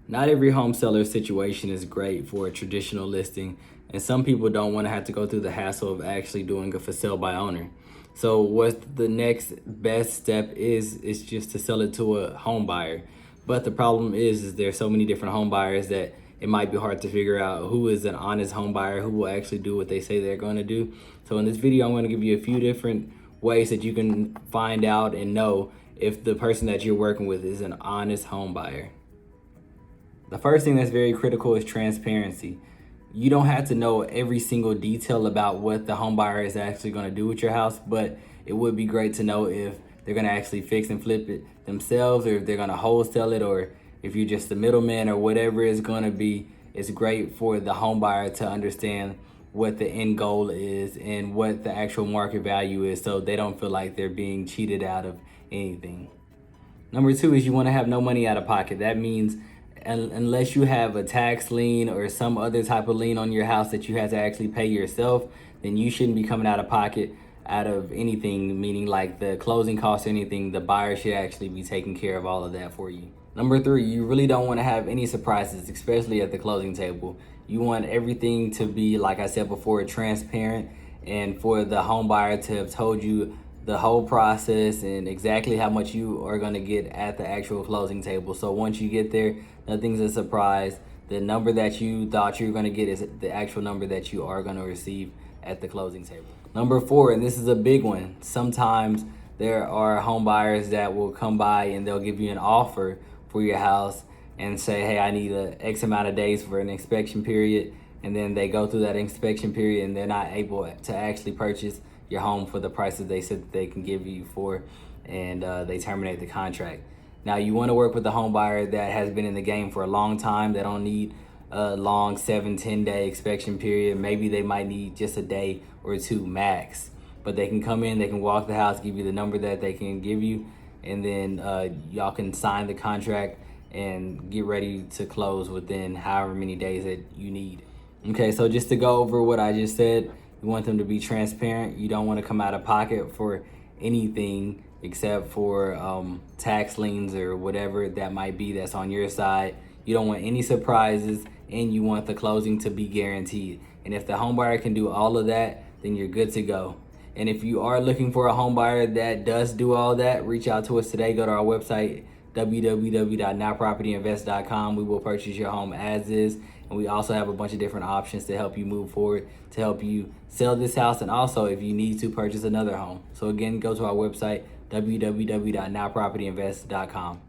Not every home seller situation is great for a traditional listing, and some people don't want to have to go through the hassle of actually doing a for sale by owner. So what the next best step is just to sell it to a home buyer. But the problem is there's so many different home buyers that it might be hard to figure out who is an honest home buyer, who will actually do what they say they're going to do. So in this video, I'm going to give you a few different ways that you can find out and know if the person that you're working with is an honest home buyer. The first thing that's very critical is transparency. You don't have to know every single detail about what the home buyer is actually going to do with your house, but it would be great to know if they're going to actually fix and flip it themselves, or if they're going to wholesale it, or if you're just the middleman, or whatever it's going to be. It's great for the home buyer to understand what the end goal is and what the actual market value is, so they don't feel like they're being cheated out of anything. Number two is you want to have no money out of pocket. That means unless you have a tax lien or some other type of lien on your house that you have to actually pay yourself, then you shouldn't be coming out of pocket out of anything, meaning like the closing costs or anything. The buyer should actually be taking care of all of that for you. Number three, you really don't want to have any surprises, especially at the closing table. You want everything to be, like I said before, transparent, and for the home buyer to have told you the whole process and exactly how much you are going to get at the actual closing table. So once you get there, nothing's a surprise. The number that you thought you were going to get is the actual number that you are going to receive at the closing table. Number four, and this is a big one, sometimes there are home buyers that will come by and they'll give you an offer for your house and say, hey, I need a X amount of days for an inspection period. And then they go through that inspection period and they're not able to actually purchase your home for the prices they said that they can give you for, and they terminate the contract. Now you want to work with a home buyer that has been in the game for a long time. They don't need a long 7-10 day inspection period. Maybe they might need just a day or two max, but they can come in, they can walk the house, give you the number that they can give you, and then y'all can sign the contract and get ready to close within however many days that you need. Okay, so just to go over what I just said, you want them to be transparent. You don't want to come out of pocket for anything except for tax liens or whatever that might be that's on your side. You don't want any surprises, and you want the closing to be guaranteed. And if the home buyer can do all of that, then you're good to go. And if you are looking for a home buyer that does do all that, reach out to us today. Go to our website, www.nowpropertyinvest.com. We will purchase your home as is. And we also have a bunch of different options to help you move forward, to help you sell this house, and also if you need to purchase another home. So again, go to our website, www.nowpropertyinvest.com.